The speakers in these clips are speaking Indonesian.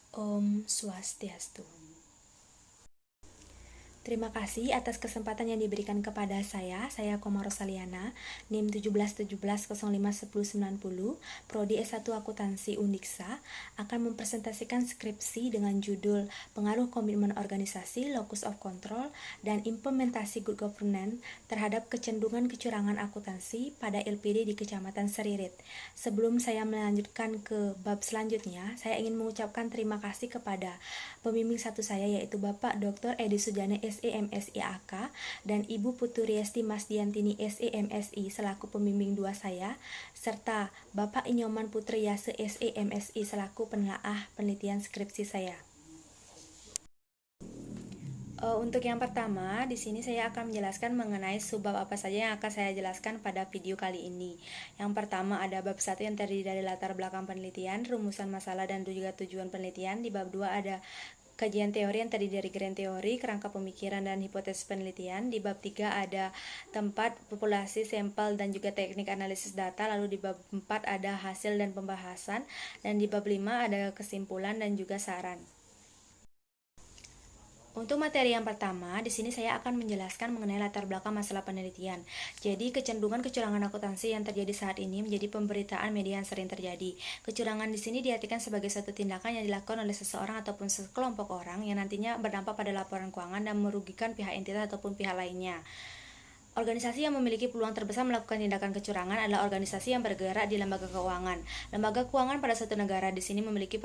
Om Swastiastu. Terima kasih atas kesempatan yang diberikan kepada saya Koma Rosaliana, NIM 1717051090, Prodi S1 Akuntansi Undiksa, akan mempresentasikan skripsi dengan judul Pengaruh Komitmen Organisasi, Locus of Control, dan Implementasi Good Governance terhadap kecenderungan kecurangan akuntansi pada LPD di Kecamatan Seririt. Sebelum saya melanjutkan ke bab selanjutnya, saya ingin mengucapkan terima kasih kepada pembimbing satu saya, yaitu Bapak Dr. Edi Sujana SEMSI-AK dan Ibu Putu Riesti Masdiantini SEMSI selaku pembimbing dua saya, serta Bapak Inyoman Putri Yase SEMSI selaku penelaah penelitian skripsi saya. Untuk yang pertama, di sini saya akan menjelaskan mengenai subbab apa saja yang akan saya jelaskan pada video kali ini. Yang pertama ada bab 1 yang terdiri dari latar belakang penelitian, rumusan masalah dan juga tujuan penelitian. Di bab 2 ada kajian teori yang terdiri dari grand teori, kerangka pemikiran, dan hipotesis penelitian. Di bab 3 ada tempat, populasi, sampel, dan juga teknik analisis data. Lalu di bab 4 ada hasil dan pembahasan. Dan di bab 5 ada kesimpulan dan juga saran. Untuk materi yang pertama, di sini saya akan menjelaskan mengenai latar belakang masalah penelitian. Jadi, kecenderungan kecurangan akuntansi yang terjadi saat ini menjadi pemberitaan media yang sering terjadi. Kecurangan di sini diartikan sebagai suatu tindakan yang dilakukan oleh seseorang ataupun sekelompok orang yang nantinya berdampak pada laporan keuangan dan merugikan pihak entitas ataupun pihak lainnya. Organisasi yang memiliki peluang terbesar melakukan tindakan kecurangan adalah organisasi yang bergerak di lembaga keuangan. Lembaga keuangan pada suatu negara di sini memiliki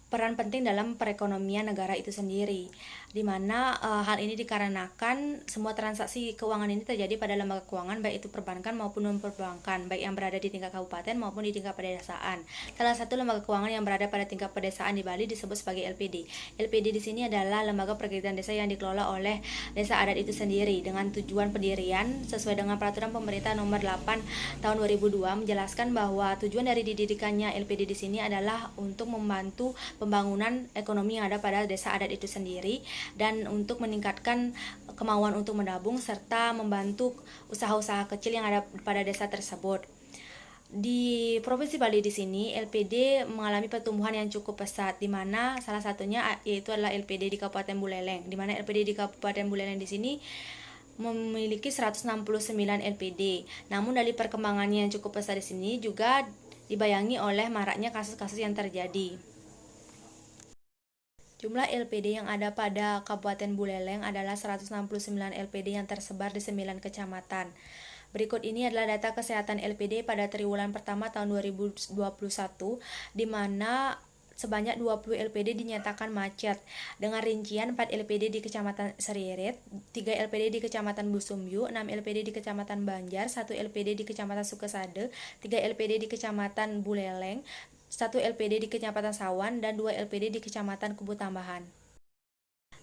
peran penting dalam perekonomian negara itu sendiri, di mana hal ini dikarenakan semua transaksi keuangan ini terjadi pada lembaga keuangan, baik itu perbankan maupun non-perbankan, baik yang berada di tingkat kabupaten maupun di tingkat pedesaan. Salah satu lembaga keuangan yang berada pada tingkat pedesaan di Bali disebut sebagai LPD. LPD di sini adalah lembaga perkreditan desa yang dikelola oleh desa adat itu sendiri dengan tujuan pendirian sesuai dengan peraturan pemerintah nomor 8 tahun 2002 menjelaskan bahwa tujuan dari didirikannya LPD di sini adalah untuk membantu pembangunan ekonomi yang ada pada desa adat itu sendiri dan untuk meningkatkan kemauan untuk menabung serta membantu usaha-usaha kecil yang ada pada desa tersebut. Di Provinsi Bali di sini LPD mengalami pertumbuhan yang cukup pesat, di mana salah satunya yaitu adalah LPD di Kabupaten Buleleng, di mana LPD di Kabupaten Buleleng di sini memiliki 169 LPD. Namun dari perkembangannya yang cukup pesat di sini juga dibayangi oleh maraknya kasus-kasus yang terjadi. Jumlah LPD yang ada pada Kabupaten Buleleng adalah 169 LPD yang tersebar di 9 kecamatan. Berikut ini adalah data kesehatan LPD pada triwulan pertama tahun 2021, di mana sebanyak 20 LPD dinyatakan macet, dengan rincian 4 LPD di Kecamatan Seririt, 3 LPD di Kecamatan Busumyu, 6 LPD di Kecamatan Banjar, 1 LPD di Kecamatan Sukesade, 3 LPD di Kecamatan Buleleng, 1 LPD di Kecamatan Sawan, dan 2 LPD di Kecamatan Kubu Tambahan.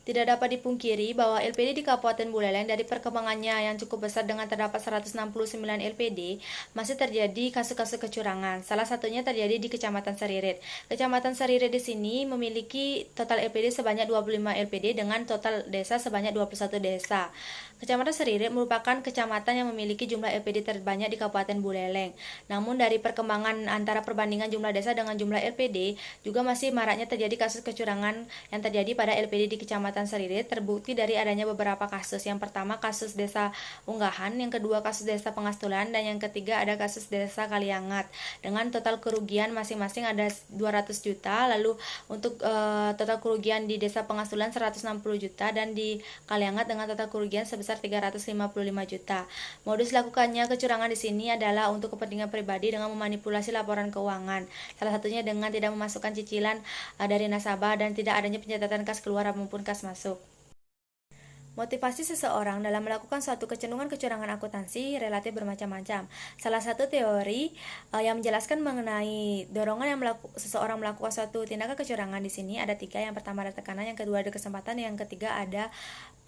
Tidak dapat dipungkiri bahwa LPD di Kabupaten Buleleng dari perkembangannya yang cukup besar dengan terdapat 169 LPD, masih terjadi kasus-kasus kecurangan. Salah satunya terjadi di Kecamatan Seririt. Kecamatan Seririt di sini memiliki total LPD sebanyak 25 LPD dengan total desa sebanyak 21 desa. Kecamatan Seririt merupakan kecamatan yang memiliki jumlah LPD terbanyak di Kabupaten Buleleng. Namun dari perkembangan antara perbandingan jumlah desa dengan jumlah LPD, juga masih maraknya terjadi kasus kecurangan yang terjadi pada LPD di Kecamatan Seririt terbukti dari adanya beberapa kasus. Yang pertama kasus desa Unggahan, yang kedua kasus desa Pengastulan, dan yang ketiga ada kasus desa Kaliangat dengan total kerugian masing-masing ada 200 juta. Lalu untuk total kerugian di desa Pengastulan 160 juta dan di Kaliangat dengan total kerugian sebesar 355 juta. Modus lakukannya kecurangan di sini adalah untuk kepentingan pribadi dengan memanipulasi laporan keuangan. Salah satunya dengan tidak memasukkan cicilan dari nasabah dan tidak adanya pencatatan kas keluar maupun kas masuk. Motivasi seseorang dalam melakukan suatu kecenderungan kecurangan akuntansi relatif bermacam-macam. Salah satu teori yang menjelaskan mengenai dorongan yang seseorang melakukan suatu tindakan kecurangan di sini ada 3. Yang pertama ada tekanan, yang kedua ada kesempatan, yang ketiga ada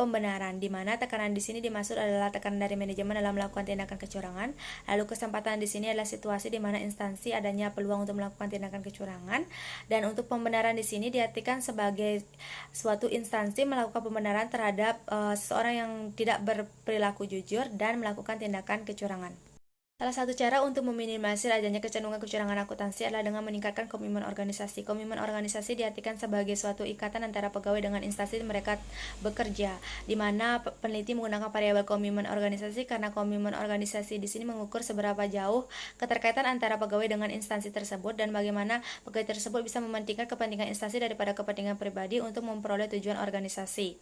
pembenaran. Di mana tekanan di sini dimaksud adalah tekanan dari manajemen dalam melakukan tindakan kecurangan. Lalu kesempatan di sini adalah situasi di mana instansi adanya peluang untuk melakukan tindakan kecurangan. Dan untuk pembenaran di sini diartikan sebagai suatu instansi melakukan pembenaran terhadap seseorang yang tidak berperilaku jujur dan melakukan tindakan kecurangan. Salah satu cara untuk meminimalisir adanya kecenderungan kecurangan akuntansi adalah dengan meningkatkan komitmen organisasi. Komitmen organisasi diartikan sebagai suatu ikatan antara pegawai dengan instansi mereka bekerja, di mana peneliti menggunakan variabel komitmen organisasi karena komitmen organisasi di sini mengukur seberapa jauh keterkaitan antara pegawai dengan instansi tersebut dan bagaimana pegawai tersebut bisa mementingkan kepentingan instansi daripada kepentingan pribadi untuk memperoleh tujuan organisasi.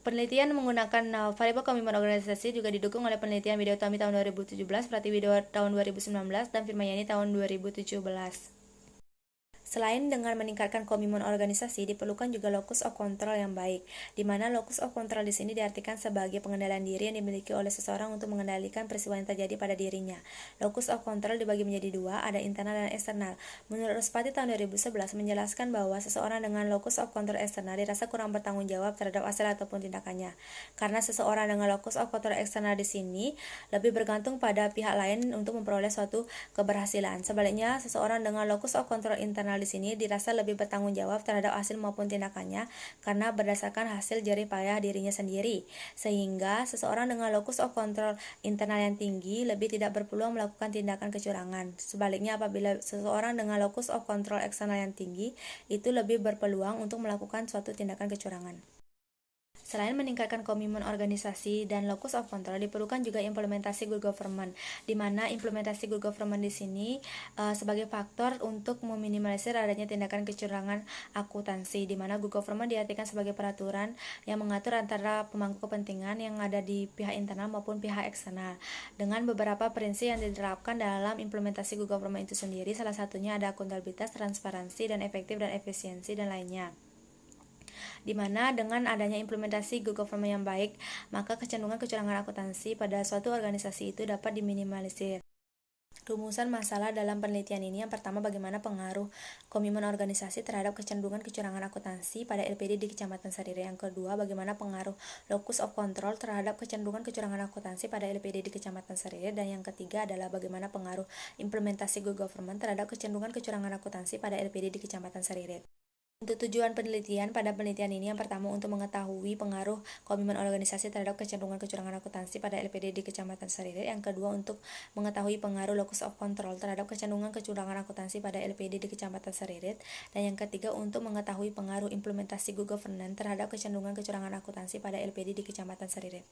Penelitian menggunakan variabel komitmen organisasi juga didukung oleh penelitian Widiotami tahun 2017, Pratiwidodo tahun 2019, dan Firmayani tahun 2017. Selain dengan meningkatkan komitmen organisasi, diperlukan juga locus of control yang baik, di mana locus of control di sini diartikan sebagai pengendalian diri yang dimiliki oleh seseorang untuk mengendalikan peristiwa yang terjadi pada dirinya. Locus of control dibagi menjadi dua, ada internal dan eksternal. Menurut Rospati tahun 2011 menjelaskan bahwa seseorang dengan locus of control eksternal dirasa kurang bertanggung jawab terhadap hasil ataupun tindakannya. Karena seseorang dengan locus of control eksternal di sini lebih bergantung pada pihak lain untuk memperoleh suatu keberhasilan. Sebaliknya, seseorang dengan locus of control internal di sini dirasa lebih bertanggung jawab terhadap hasil maupun tindakannya karena berdasarkan hasil jerih payah dirinya sendiri. Sehingga seseorang dengan locus of control internal yang tinggi lebih tidak berpeluang melakukan tindakan kecurangan. Sebaliknya, apabila seseorang dengan locus of control eksternal yang tinggi itu lebih berpeluang untuk melakukan suatu tindakan kecurangan. Selain meningkatkan komitmen organisasi dan locus of control, diperlukan juga implementasi good government, di mana implementasi good government di sini sebagai faktor untuk meminimalisir adanya tindakan kecurangan akuntansi, di mana good government diartikan sebagai peraturan yang mengatur antara pemangku kepentingan yang ada di pihak internal maupun pihak eksternal, dengan beberapa prinsip yang diterapkan dalam implementasi good government itu sendiri. Salah satunya ada akuntabilitas, transparansi, dan efektif dan efisiensi, dan lainnya. Di mana dengan adanya implementasi good government yang baik, maka kecenderungan kecurangan akuntansi pada suatu organisasi itu dapat diminimalisir. Rumusan masalah dalam penelitian ini yang pertama, bagaimana pengaruh komitmen organisasi terhadap kecenderungan kecurangan akuntansi pada LPD di Kecamatan Sarire. Yang kedua, bagaimana pengaruh locus of control terhadap kecenderungan kecurangan akuntansi pada LPD di Kecamatan Sarire. Dan yang ketiga adalah bagaimana pengaruh implementasi good government terhadap kecenderungan kecurangan akuntansi pada LPD di Kecamatan Sarire. Untuk tujuan penelitian, pada penelitian ini yang pertama untuk mengetahui pengaruh komitmen organisasi terhadap kecenderungan kecurangan akuntansi pada LPD di Kecamatan Sarire. Yang kedua untuk mengetahui pengaruh locus of control terhadap kecenderungan kecurangan akuntansi pada LPD di Kecamatan Sarire. Dan yang ketiga untuk mengetahui pengaruh implementasi good governance terhadap kecenderungan kecurangan akuntansi pada LPD di Kecamatan Sarire.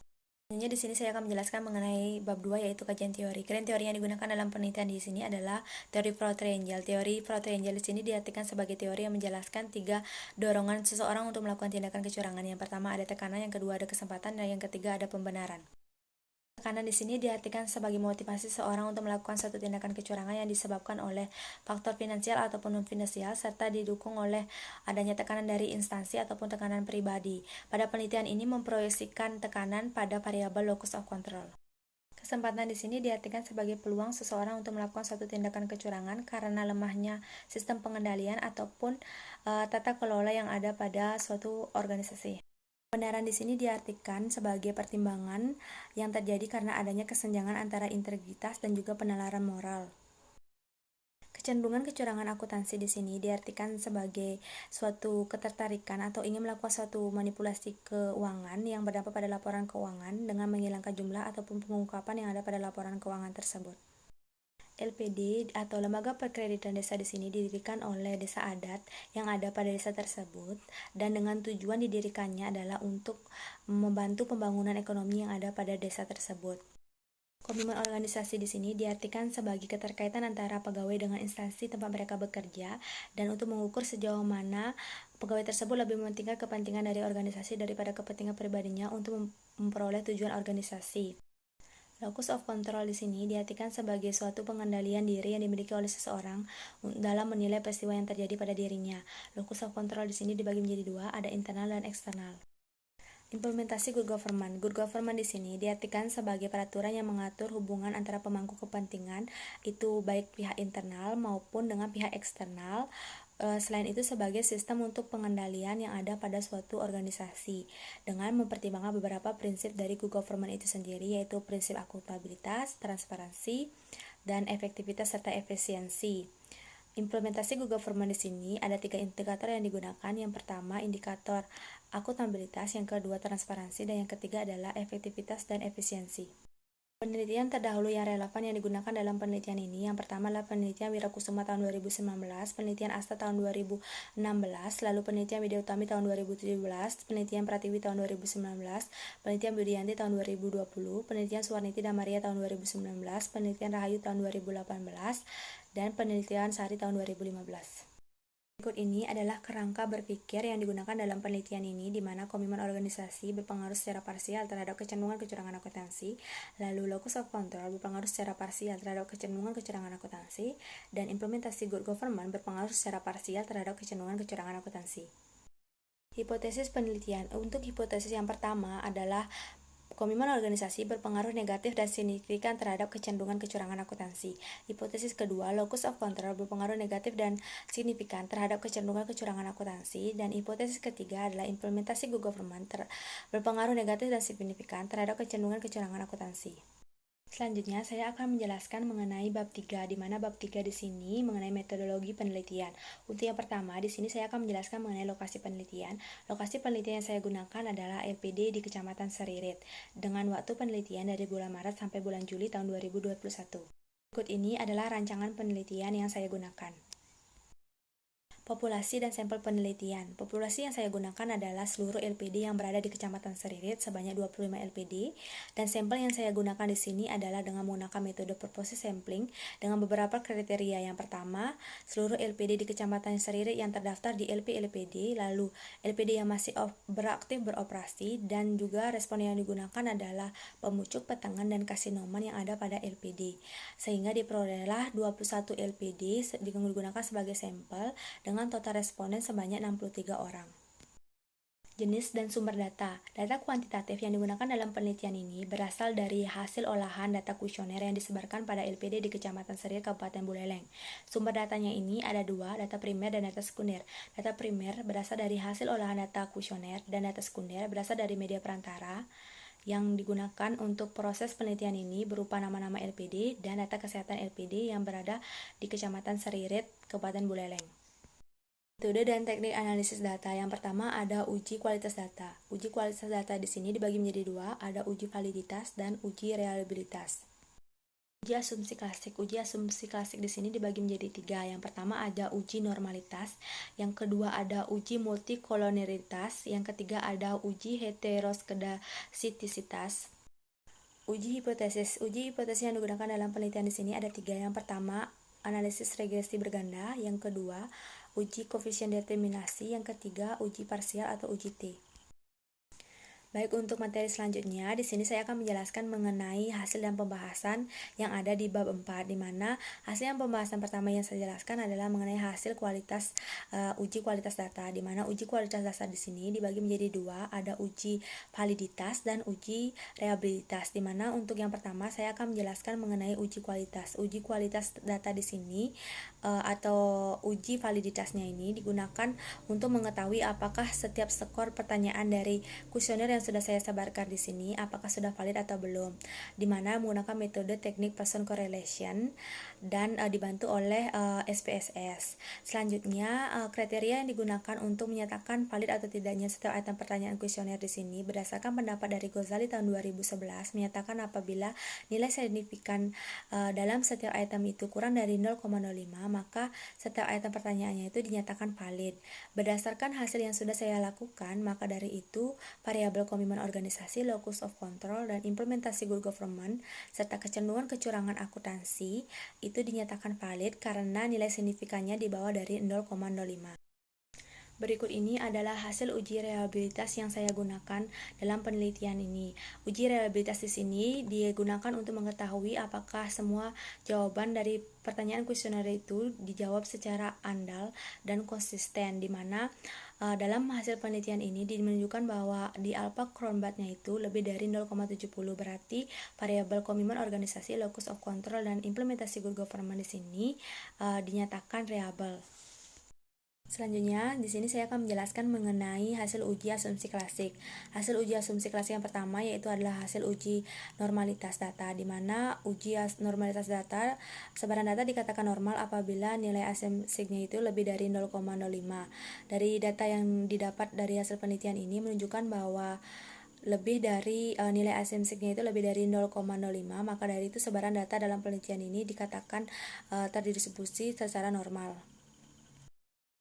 Selanjutnya di sini saya akan menjelaskan mengenai bab 2, yaitu kajian teori. Kemudian teori yang digunakan dalam penelitian di sini adalah teori pro triangle. Teori pro triangle di sini diartikan sebagai teori yang menjelaskan 3 dorongan seseorang untuk melakukan tindakan kecurangan. Yang pertama ada tekanan, yang kedua ada kesempatan, dan yang ketiga ada pembenaran. Tekanan di sini diartikan sebagai motivasi seseorang untuk melakukan suatu tindakan kecurangan yang disebabkan oleh faktor finansial ataupun non-finansial, serta didukung oleh adanya tekanan dari instansi ataupun tekanan pribadi. Pada penelitian ini memproyeksikan tekanan pada variabel locus of control. Kesempatan di sini diartikan sebagai peluang seseorang untuk melakukan suatu tindakan kecurangan karena lemahnya sistem pengendalian ataupun tata kelola yang ada pada suatu organisasi. Kebenaran di sini diartikan sebagai pertimbangan yang terjadi karena adanya kesenjangan antara integritas dan juga penalaran moral. Kecenderungan kecurangan akuntansi di sini diartikan sebagai suatu ketertarikan atau ingin melakukan suatu manipulasi keuangan yang berdampak pada laporan keuangan dengan menghilangkan jumlah ataupun pengungkapan yang ada pada laporan keuangan tersebut. LPD atau Lembaga Perkreditan Desa di sini didirikan oleh desa adat yang ada pada desa tersebut, dan dengan tujuan didirikannya adalah untuk membantu pembangunan ekonomi yang ada pada desa tersebut. Komitmen organisasi di sini diartikan sebagai keterkaitan antara pegawai dengan instansi tempat mereka bekerja, dan untuk mengukur sejauh mana pegawai tersebut lebih mementingkan kepentingan dari organisasi daripada kepentingan pribadinya untuk memperoleh tujuan organisasi. Locus of control di sini diartikan sebagai suatu pengendalian diri yang dimiliki oleh seseorang dalam menilai peristiwa yang terjadi pada dirinya. Locus of control di sini dibagi menjadi dua, ada internal dan eksternal. Implementasi good government. Good government di sini diartikan sebagai peraturan yang mengatur hubungan antara pemangku kepentingan, itu baik pihak internal maupun dengan pihak eksternal. Selain itu sebagai sistem untuk pengendalian yang ada pada suatu organisasi dengan mempertimbangkan beberapa prinsip dari good government itu sendiri, yaitu prinsip akuntabilitas, transparansi, dan efektivitas serta efisiensi. Implementasi good government di sini ada 3 indikator yang digunakan. Yang pertama indikator akuntabilitas, yang kedua transparansi, dan yang ketiga adalah efektivitas dan efisiensi. Penelitian terdahulu yang relevan yang digunakan dalam penelitian ini, yang pertama adalah penelitian Wirakusuma tahun 2019, penelitian Asta tahun 2016, lalu penelitian Widya Utami tahun 2017, penelitian Pratiwi tahun 2019, penelitian Budianti tahun 2020, penelitian Suwarniti dan Maria tahun 2019, penelitian Rahayu tahun 2018, dan penelitian Sari tahun 2015. Berikut ini adalah kerangka berpikir yang digunakan dalam penelitian ini, di mana komitmen organisasi berpengaruh secara parsial terhadap kecenderungan kecurangan akuntansi, lalu locus of control berpengaruh secara parsial terhadap kecenderungan kecurangan akuntansi, dan implementasi good government berpengaruh secara parsial terhadap kecenderungan kecurangan akuntansi. Hipotesis penelitian. Untuk hipotesis yang pertama adalah komitmen organisasi berpengaruh negatif dan signifikan terhadap kecenderungan kecurangan akuntansi. Hipotesis kedua, locus of control berpengaruh negatif dan signifikan terhadap kecenderungan kecurangan akuntansi. Dan hipotesis ketiga adalah implementasi good government berpengaruh negatif dan signifikan terhadap kecenderungan kecurangan akuntansi. Selanjutnya, saya akan menjelaskan mengenai bab 3, di mana bab 3 di sini mengenai metodologi penelitian. Untuk yang pertama, di sini saya akan menjelaskan mengenai lokasi penelitian. Lokasi penelitian yang saya gunakan adalah LPD di Kecamatan Seririt, dengan waktu penelitian dari bulan Maret sampai bulan Juli tahun 2021. Berikut ini adalah rancangan penelitian yang saya gunakan. Populasi dan sampel penelitian. Populasi yang saya gunakan adalah seluruh LPD yang berada di Kecamatan Seririt sebanyak 25 LPD, dan sampel yang saya gunakan di sini adalah dengan menggunakan metode purpose sampling dengan beberapa kriteria. Yang pertama, seluruh LPD di Kecamatan Seririt yang terdaftar di LP-LPD, lalu LPD yang masih beraktif beroperasi, dan juga respon yang digunakan adalah pemucuk, petangan, dan kasinoman yang ada pada LPD. Sehingga diperolehlah 21 LPD digunakan sebagai sampel dengan total responden sebanyak 63 orang. Jenis dan sumber data. Data kuantitatif yang digunakan dalam penelitian ini berasal dari hasil olahan data kuesioner yang disebarkan pada LPD di Kecamatan Seririt, Kabupaten Buleleng. Sumber datanya ini ada dua, data primer dan data sekunder. Data primer berasal dari hasil olahan data kuesioner, dan data sekunder berasal dari media perantara yang digunakan untuk proses penelitian ini berupa nama-nama LPD dan data kesehatan LPD yang berada di Kecamatan Seririt, Kabupaten Buleleng. Metode dan teknik analisis data. Yang pertama ada uji kualitas data. Uji kualitas data di sini dibagi menjadi dua, ada uji validitas dan uji reliabilitas. Uji asumsi klasik. Uji asumsi klasik di sini dibagi menjadi tiga. Yang pertama ada uji normalitas, yang kedua ada uji multikolonialitas, yang ketiga ada uji heteroskedasitisitas. Uji hipotesis. Uji hipotesis yang digunakan dalam penelitian di sini ada tiga. Yang pertama analisis regresi berganda, yang kedua uji koefisien determinasi, yang ketiga uji parsial atau uji T. Baik, untuk materi selanjutnya, di sini saya akan menjelaskan mengenai hasil dan pembahasan yang ada di bab 4, di mana hasil dan pembahasan pertama yang saya jelaskan adalah mengenai hasil kualitas uji kualitas data, di mana uji kualitas data di sini dibagi menjadi dua, ada uji validitas dan uji reliabilitas, di mana untuk yang pertama saya akan menjelaskan mengenai uji kualitas. Uji kualitas data di sini atau uji validitasnya ini digunakan untuk mengetahui apakah setiap skor pertanyaan dari kuesioner yang sudah saya sebarkan di sini apakah sudah valid atau belum, di mana menggunakan metode teknik Pearson correlation dan dibantu oleh SPSS. Selanjutnya, kriteria yang digunakan untuk menyatakan valid atau tidaknya setiap item pertanyaan kuesioner di sini berdasarkan pendapat dari Ghazali tahun 2011 menyatakan apabila nilai signifikan dalam setiap item itu kurang dari 0,05, maka setiap item pertanyaannya itu dinyatakan valid. Berdasarkan hasil yang sudah saya lakukan, maka dari itu variabel komitmen organisasi, locus of control, dan implementasi good government, serta kecenderungan kecurangan akuntansi itu dinyatakan valid karena nilai signifikannya di bawah dari 0,05. Berikut ini adalah hasil uji reliabilitas yang saya gunakan dalam penelitian ini. Uji reliabilitas di sini digunakan untuk mengetahui apakah semua jawaban dari pertanyaan kuesioner itu dijawab secara andal dan konsisten, di mana dalam hasil penelitian ini menunjukkan bahwa di alpha Cronbach-nya itu lebih dari 0,70, berarti variabel komitmen organisasi, locus of control, dan implementasi good government di sini dinyatakan reliable. Selanjutnya, di sini saya akan menjelaskan mengenai hasil uji asumsi klasik. Hasil uji asumsi klasik yang pertama yaitu adalah hasil uji normalitas data, di mana uji normalitas data, sebaran data dikatakan normal apabila nilai asumsinya itu lebih dari 0,05. Dari data yang didapat dari hasil penelitian ini menunjukkan bahwa lebih dari nilai asimsiknya itu lebih dari 0,05, maka dari itu sebaran data dalam penelitian ini dikatakan terdistribusi secara normal.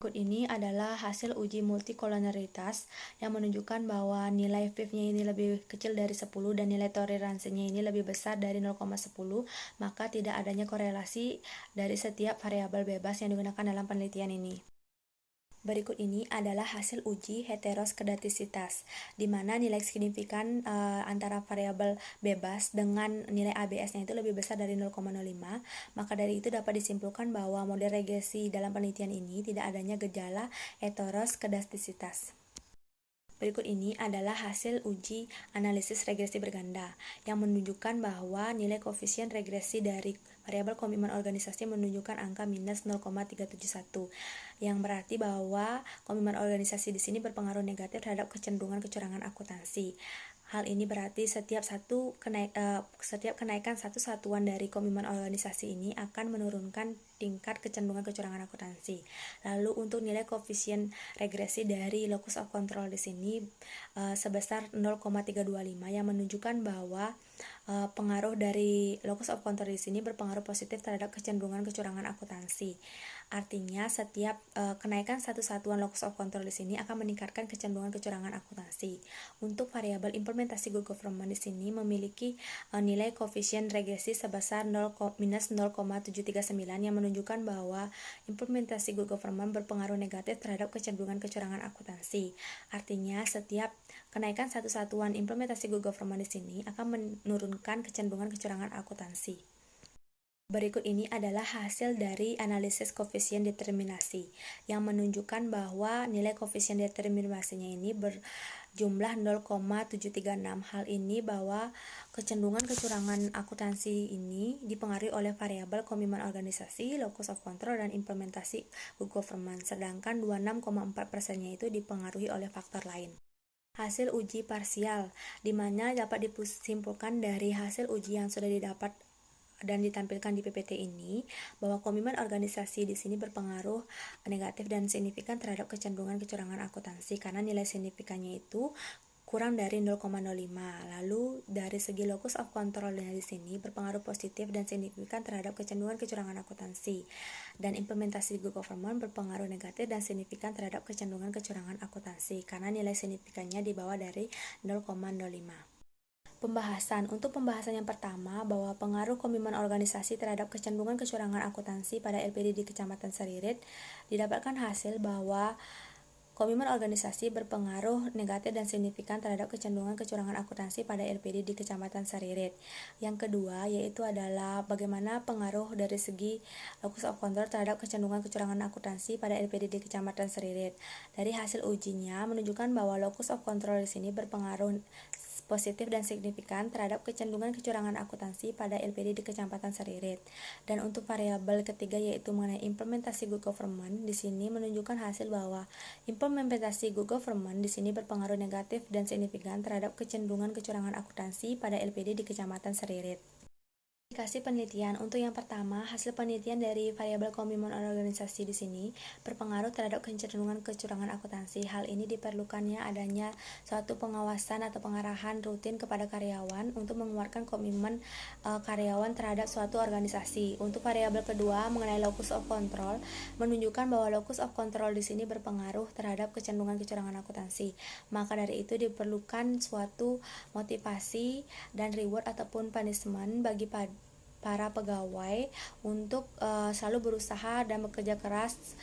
Berikut ini adalah hasil uji multikoloneritas yang menunjukkan bahwa nilai FIV-nya ini lebih kecil dari 10 dan nilai toleransinya ini lebih besar dari 0,10, maka tidak adanya korelasi dari setiap variabel bebas yang digunakan dalam penelitian ini. Berikut ini adalah hasil uji heteroskedastisitas, di mana nilai signifikan antara variabel bebas dengan nilai ABS-nya itu lebih besar dari 0,05. Maka dari itu dapat disimpulkan bahwa model regresi dalam penelitian ini tidak adanya gejala heteroskedastisitas. Berikut ini adalah hasil uji analisis regresi berganda yang menunjukkan bahwa nilai koefisien regresi dari variabel komitmen organisasi menunjukkan angka minus 0,371, yang berarti bahwa komitmen organisasi di sini berpengaruh negatif terhadap kecenderungan kecurangan akuntansi. Hal ini berarti setiap kenaikan satu satuan dari komitmen organisasi ini akan menurunkan tingkat kecenderungan kecurangan akuntansi. Lalu untuk nilai koefisien regresi dari locus of control di sini sebesar 0,325 yang menunjukkan bahwa pengaruh dari locus of control di sini berpengaruh positif terhadap kecenderungan kecurangan akuntansi. Artinya setiap kenaikan satu satuan locus of control di sini akan meningkatkan kecenderungan kecurangan akuntansi. Untuk variabel implementasi good government di sini memiliki nilai koefisien regresi sebesar minus 0,739 yang menunjukkan bahwa implementasi good government berpengaruh negatif terhadap kecenderungan kecurangan akuntansi. Artinya setiap kenaikan satu satuan implementasi good government di sini akan menurunkan kecenderungan kecurangan akuntansi. Berikut ini adalah hasil dari analisis koefisien determinasi yang menunjukkan bahwa nilai koefisien determinasinya ini berjumlah 0,736. Hal ini bahwa kecenderungan kecurangan akuntansi ini dipengaruhi oleh variabel komitmen organisasi, locus of control, dan implementasi good government, sedangkan 26,4%-nya itu dipengaruhi oleh faktor lain. Hasil uji parsial, di mana dapat disimpulkan dari hasil uji yang sudah didapat dan ditampilkan di PPT ini bahwa komitmen organisasi di sini berpengaruh negatif dan signifikan terhadap kecenderungan kecurangan akuntansi karena nilai signifikannya itu kurang dari 0,05. Lalu dari segi locus of control di sini berpengaruh positif dan signifikan terhadap kecenderungan kecurangan akuntansi, dan implementasi good government berpengaruh negatif dan signifikan terhadap kecenderungan kecurangan akuntansi karena nilai signifikannya di bawah dari 0,05. Pembahasan. Untuk pembahasan yang pertama, bahwa pengaruh komitmen organisasi terhadap kecenderungan kecurangan akuntansi pada LPD di Kecamatan Seririt, didapatkan hasil bahwa komitmen organisasi berpengaruh negatif dan signifikan terhadap kecenderungan kecurangan akuntansi pada LPD di Kecamatan Seririt. Yang kedua yaitu adalah bagaimana pengaruh dari segi locus of control terhadap kecenderungan kecurangan akuntansi pada LPD di Kecamatan Seririt. Dari hasil ujinya menunjukkan bahwa locus of control di sini berpengaruh positif dan signifikan terhadap kecenderungan kecurangan akuntansi pada LPD di Kecamatan Seririt. Dan untuk variabel ketiga yaitu mengenai implementasi good government, di sini menunjukkan hasil bahwa implementasi good government di sini berpengaruh negatif dan signifikan terhadap kecenderungan kecurangan akuntansi pada LPD di Kecamatan Seririt. Aplikasi penelitian. Untuk yang pertama, hasil penelitian dari variabel komitmen organisasi di sini berpengaruh terhadap kecenderungan kecurangan akuntansi. Hal ini diperlukannya adanya suatu pengawasan atau pengarahan rutin kepada karyawan untuk mengeluarkan komitmen karyawan terhadap suatu organisasi. Untuk variabel kedua mengenai locus of control menunjukkan bahwa locus of control di sini berpengaruh terhadap kecenderungan kecurangan akuntansi. Maka dari itu diperlukan suatu motivasi dan reward ataupun punishment bagi para pegawai untuk selalu berusaha dan bekerja keras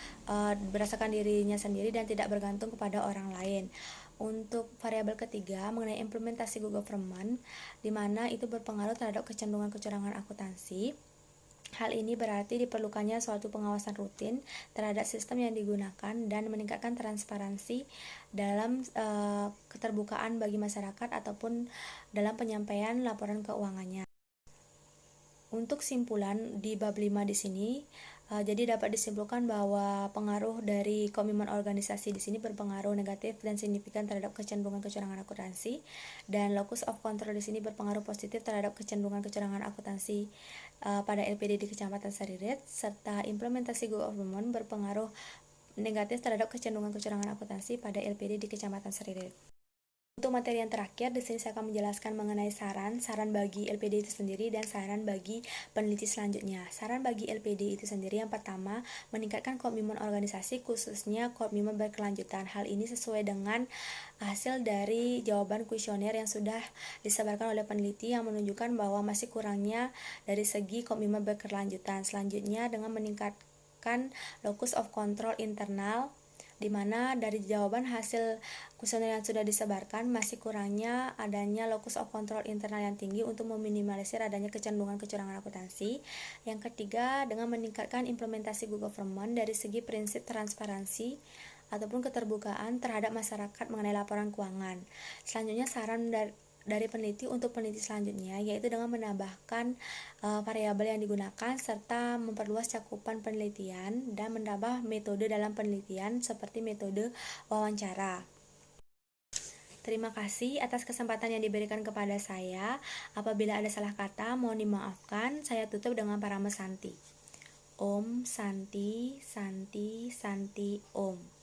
berdasarkan dirinya sendiri dan tidak bergantung kepada orang lain. Untuk variabel ketiga mengenai implementasi good government, di mana itu berpengaruh terhadap kecenderungan kecurangan akuntansi. Hal ini berarti diperlukannya suatu pengawasan rutin terhadap sistem yang digunakan dan meningkatkan transparansi dalam keterbukaan bagi masyarakat ataupun dalam penyampaian laporan keuangannya. Untuk simpulan di bab 5 di sini, jadi dapat disimpulkan bahwa pengaruh dari komitmen organisasi di sini berpengaruh negatif dan signifikan terhadap kecenderungan kecurangan akuntansi, dan locus of control di sini berpengaruh positif terhadap kecenderungan kecurangan akuntansi pada LPD di Kecamatan Seririt, serta implementasi good government berpengaruh negatif terhadap kecenderungan kecurangan akuntansi pada LPD di Kecamatan Seririt. Untuk materi yang terakhir, di sini saya akan menjelaskan mengenai saran bagi LPD itu sendiri dan saran bagi peneliti selanjutnya. Saran bagi LPD itu sendiri yang pertama, meningkatkan komitmen organisasi khususnya komitmen berkelanjutan. Hal ini sesuai dengan hasil dari jawaban kuesioner yang sudah disebarkan oleh peneliti yang menunjukkan bahwa masih kurangnya dari segi komitmen berkelanjutan. Selanjutnya dengan meningkatkan locus of control internal, di mana dari jawaban hasil kuesioner yang sudah disebarkan masih kurangnya adanya locus of control internal yang tinggi untuk meminimalisir adanya kecenderungan kecurangan akuntansi. Yang ketiga, dengan meningkatkan implementasi good government dari segi prinsip transparansi ataupun keterbukaan terhadap masyarakat mengenai laporan keuangan. Selanjutnya, saran dari peneliti untuk peneliti selanjutnya yaitu dengan menambahkan variabel yang digunakan serta memperluas cakupan penelitian dan menambah metode dalam penelitian seperti metode wawancara. Terima kasih atas kesempatan yang diberikan kepada saya. Apabila ada salah kata, mohon dimaafkan. Saya tutup dengan parama Santi. Om Santi Santi Santi Om.